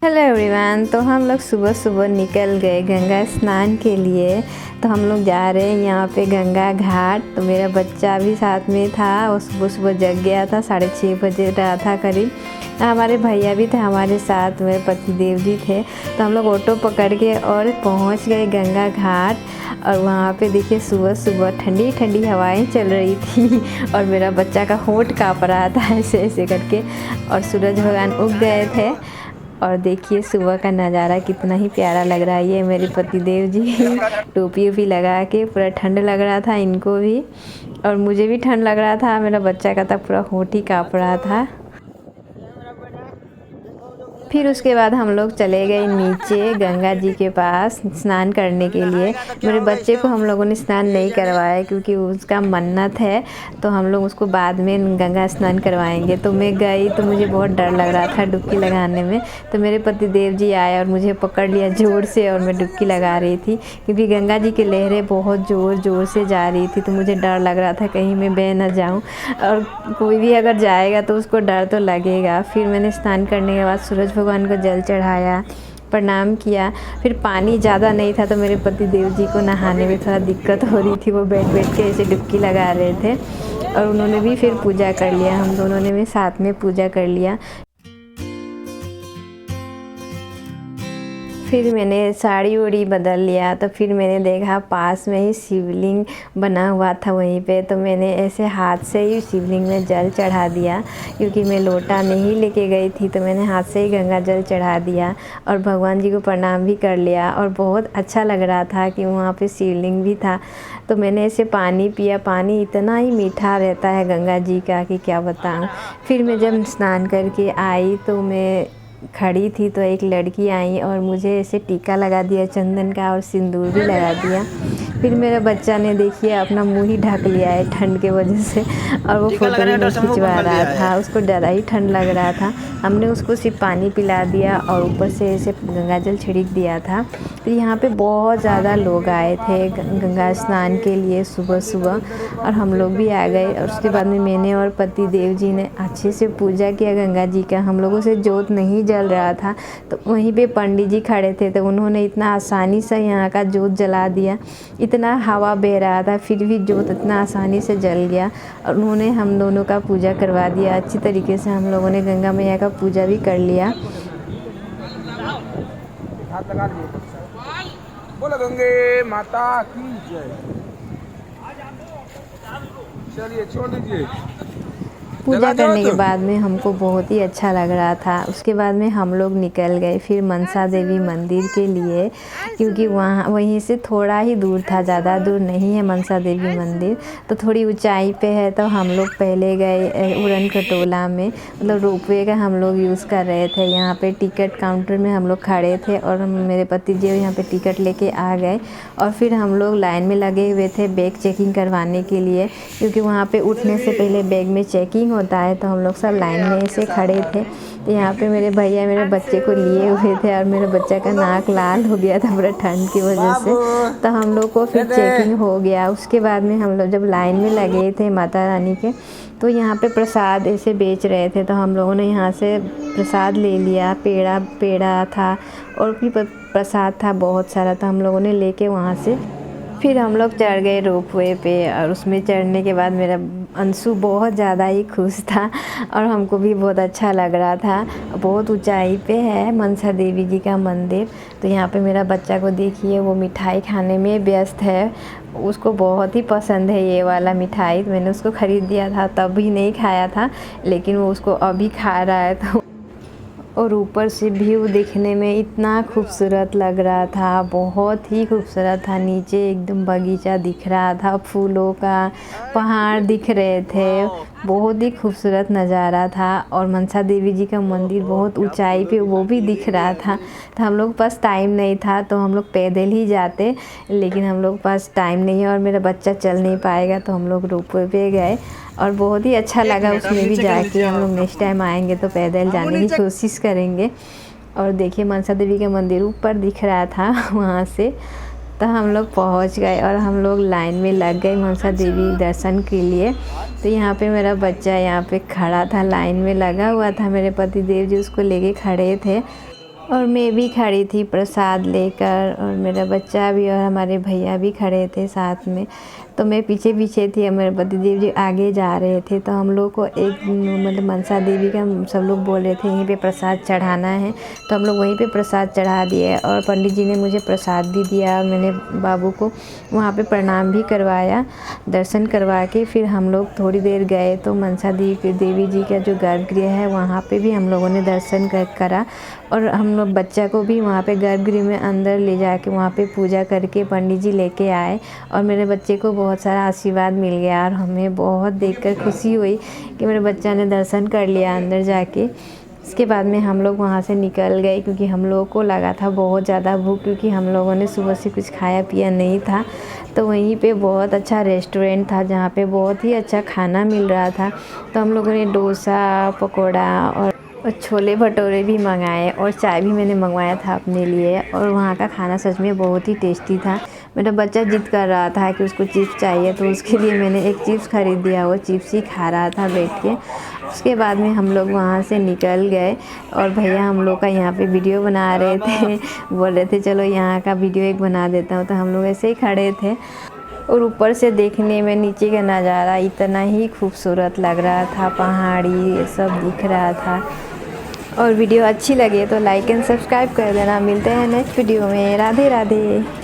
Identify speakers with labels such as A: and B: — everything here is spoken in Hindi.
A: Hello everyone. तो हम लोग सुबह सुबह निकल गए गंगा स्नान के लिए। तो हम लोग जा रहे हैं यहाँ पे गंगा घाट। तो मेरा बच्चा भी साथ में था, वो सुबह सुबह जग गया था, 6:30 बजे रहा था करीब। हमारे भैया भी थे हमारे साथ, मेरे पति देव जी थे। तो हम लोग ऑटो पकड़ के और पहुँच गए गंगा घाट। और वहाँ पे देखिए सुबह सुबह ठंडी ठंडी हवाएं चल रही थी और मेरा बच्चा का होंठ काँप रहा था ऐसे ऐसे करके। और सूरज भगवान उग गए थे। और देखिए सुबह का नज़ारा कितना ही प्यारा लग रहा है। ये मेरे पति देव जी टोपी वोपी लगा के, पूरा ठंड लग रहा था इनको भी और मुझे भी ठंड लग रहा था। मेरा बच्चा का तब पूरा होंठ ही काँप रहा था। फिर उसके बाद हम लोग चले गए नीचे गंगा जी के पास स्नान करने के लिए। मेरे बच्चे को हम लोगों ने स्नान नहीं करवाया क्योंकि उसका मन्नत है, तो हम लोग उसको बाद में गंगा स्नान करवाएंगे। तो मैं गई तो मुझे बहुत डर लग रहा था डुबकी लगाने में। तो मेरे पति देव जी आए और मुझे पकड़ लिया ज़ोर से और मैं डुबकी लगा रही थी क्योंकि गंगा जी की लहरें बहुत ज़ोर ज़ोर से जा रही थी। तो मुझे डर लग रहा था कहीं मैं बह ना जाऊँ, और कोई भी अगर जाएगा तो उसको डर तो लगेगा। फिर मैंने स्नान करने के बाद सूरज भगवान को जल चढ़ाया, प्रणाम किया। फिर पानी ज़्यादा नहीं था तो मेरे पति देव जी को नहाने में थोड़ा दिक्कत हो रही थी। वो बैठ बैठ के ऐसे डुबकी लगा रहे थे और उन्होंने भी फिर पूजा कर लिया। हम दोनों ने भी साथ में पूजा कर लिया। फिर मैंने साड़ी उड़ी बदल लिया। तो फिर मैंने देखा पास में ही शिवलिंग बना हुआ था वहीं पे। तो मैंने ऐसे हाथ से ही शिवलिंग में जल चढ़ा दिया क्योंकि मैं लोटा नहीं लेके गई थी। तो मैंने हाथ से ही गंगा जल चढ़ा दिया और भगवान जी को प्रणाम भी कर लिया। और बहुत अच्छा लग रहा था कि वहाँ पे शिवलिंग भी था। तो मैंने ऐसे पानी पिया। पानी इतना ही मीठा रहता है गंगा जी का कि क्या बताऊँ। फिर मैं जब स्नान करके आई तो मैं खड़ी थी तो एक लड़की आई और मुझे ऐसे टीका लगा दिया चंदन का और सिंदूर भी लगा दिया। फिर मेरे बच्चा ने देखिए अपना मुंह ही ढक लिया है ठंड के वजह से और वो फ़ोटो भी नहीं खिंचवा रहा था, उसको ज़्यादा ही ठंड लग रहा था। हमने उसको सिर्फ पानी पिला दिया और ऊपर से ऐसे गंगा जल छिड़क दिया था। तो यहाँ पे बहुत ज़्यादा लोग आए थे गंगा स्नान के लिए सुबह सुबह और हम लोग भी आ गए। और उसके बाद में मैंने और पति देव जी ने अच्छे से पूजा किया गंगा जी का। हम लोगों से जोत नहीं जल रहा था तो वहीं पे पंडित जी खड़े थे, तो उन्होंने इतना आसानी से यहाँ का जोत जला दिया। इतना हवा बह रहा था फिर भी जोत इतना आसानी से जल गया और उन्होंने हम दोनों का पूजा करवा दिया अच्छी तरीके से। हम लोगों ने गंगा मैया का पूजा भी कर लिया।
B: बोलो गंगे माता की जय। चलिए छोड़ दीजिए।
A: पूजा करने के बाद में हमको बहुत ही अच्छा लग रहा था। उसके बाद में हम लोग निकल गए फिर मनसा देवी मंदिर के लिए क्योंकि वहीं से थोड़ा ही दूर था, ज़्यादा दूर नहीं है मनसा देवी मंदिर। तो थोड़ी ऊंचाई पे है। तो हम लोग पहले गए उड़न खटोला में, मतलब रोपवे का हम लोग यूज़ कर रहे थे। यहाँ पे टिकट काउंटर में हम लोग खड़े थे और मेरे पति जी यहाँ पे टिकट लेके आ गए। और फिर हम लोग लाइन में लगे हुए थे बैग चेकिंग करवाने के लिए क्योंकि वहाँ पे उठने से पहले बैग में चेकिंग होता है। तो हम लोग सब लाइन में ऐसे खड़े थे। तो यहाँ पे मेरे भैया मेरे बच्चे को लिए हुए थे और मेरे बच्चा का नाक लाल हो गया था पूरा ठंड की वजह से। तो हम लोग को फिर चेकिंग हो गया। उसके बाद में हम लोग जब लाइन में लगे थे माता रानी के, तो यहाँ पे प्रसाद ऐसे बेच रहे थे। तो हम लोगों ने यहाँ से प्रसाद ले लिया। पेड़ा था और भी प्रसाद था बहुत सारा। तो हम लोगों ने लेके वहाँ से फिर हम लोग चढ़ गए रोपवे पे। और उसमें चढ़ने के बाद मेरा अंशु बहुत ज़्यादा ही खुश था और हमको भी बहुत अच्छा लग रहा था। बहुत ऊंचाई पे है मनसा देवी जी का मंदिर। तो यहाँ पे मेरा बच्चा को देखिए वो मिठाई खाने में व्यस्त है। उसको बहुत ही पसंद है ये वाला मिठाई। मैंने उसको ख़रीद दिया था तब भी नहीं खाया था, लेकिन वो उसको अभी खा रहा है। तो और ऊपर से व्यू देखने में इतना खूबसूरत लग रहा था, बहुत ही खूबसूरत था। नीचे एकदम बगीचा दिख रहा था, फूलों का पहाड़ दिख रहे थे, बहुत ही खूबसूरत नज़ारा था। और मनसा देवी जी का मंदिर बहुत ऊंचाई पे वो भी दिख रहा था। तो हम लोग पास टाइम नहीं था तो हम लोग पैदल ही जाते, लेकिन हम लोग पास टाइम नहीं है और मेरा बच्चा चल नहीं पाएगा तो हम लोग रोपवे पे गए और बहुत ही अच्छा लगा उसमें भी जाके। हम लोग नेक्स्ट टाइम आएंगे तो पैदल जाने की कोशिश करेंगे। और देखिए मनसा देवी का मंदिर ऊपर दिख रहा था वहाँ से। तो हम लोग पहुँच गए और हम लोग लाइन में लग गए मनसा देवी दर्शन के लिए। तो यहाँ पे मेरा बच्चा यहाँ पे खड़ा था, लाइन में लगा हुआ था। मेरे पति देव जी उसको लेके खड़े थे। और मैं भी खड़ी थी प्रसाद लेकर, और मेरा बच्चा भी और हमारे भैया भी खड़े थे साथ में। तो मैं पीछे पीछे थी, हमारे पतिदेव जी आगे जा रहे थे। तो हम लोग को एक मतलब मनसा देवी का सब लोग बोल रहे थे यहीं पे प्रसाद चढ़ाना है, तो हम लोग वहीं पे प्रसाद चढ़ा दिए। और पंडित जी ने मुझे प्रसाद भी दिया, और मैंने बाबू को वहाँ पे प्रणाम भी करवाया। दर्शन करवा के फिर हम लोग थोड़ी देर गए तो मनसा देवी जी का जो गर्भगृह है वहाँ पे भी हम लोगों ने दर्शन करा। और हम लोग बच्चा को भी वहाँ पे गर्भगृह में अंदर ले जाके वहाँ पे पूजा करके पंडित जी लेके आए, और मेरे बच्चे को बहुत सारा आशीर्वाद मिल गया। और हमें बहुत देखकर खुशी हुई कि मेरे बच्चा ने दर्शन कर लिया अंदर जाके। इसके बाद में हम लोग वहाँ से निकल गए, क्योंकि हम लोगों को लगा था बहुत ज़्यादा भूख, क्योंकि हम लोगों ने सुबह से कुछ खाया पिया नहीं था। तो वहीं पे बहुत अच्छा रेस्टोरेंट था जहाँ पे बहुत ही अच्छा खाना मिल रहा था। तो हम लोगों ने डोसा, पकौड़ा और छोले भटूरे भी मंगाए, और चाय भी मैंने मंगवाया था अपने लिए। और वहाँ का खाना सच में बहुत ही टेस्टी था। मेरा बच्चा जिद कर रहा था कि उसको चिप्स चाहिए, तो उसके लिए मैंने एक चिप्स ख़रीद दिया, वो चिप्स ही खा रहा था बैठ के। उसके बाद में हम लोग वहाँ से निकल गए, और भैया हम लोग का यहाँ पे वीडियो बना रहे थे। बोल रहे थे चलो यहाँ का वीडियो एक बना देता हूँ। तो हम लोग ऐसे ही खड़े थे, और ऊपर से देखने में नीचे का नज़ारा इतना ही खूबसूरत लग रहा था, पहाड़ी ये सब दिख रहा था। और वीडियो अच्छी लगे तो लाइक एंड सब्सक्राइब कर देना। मिलते हैं नेक्स्ट वीडियो में। राधे राधे।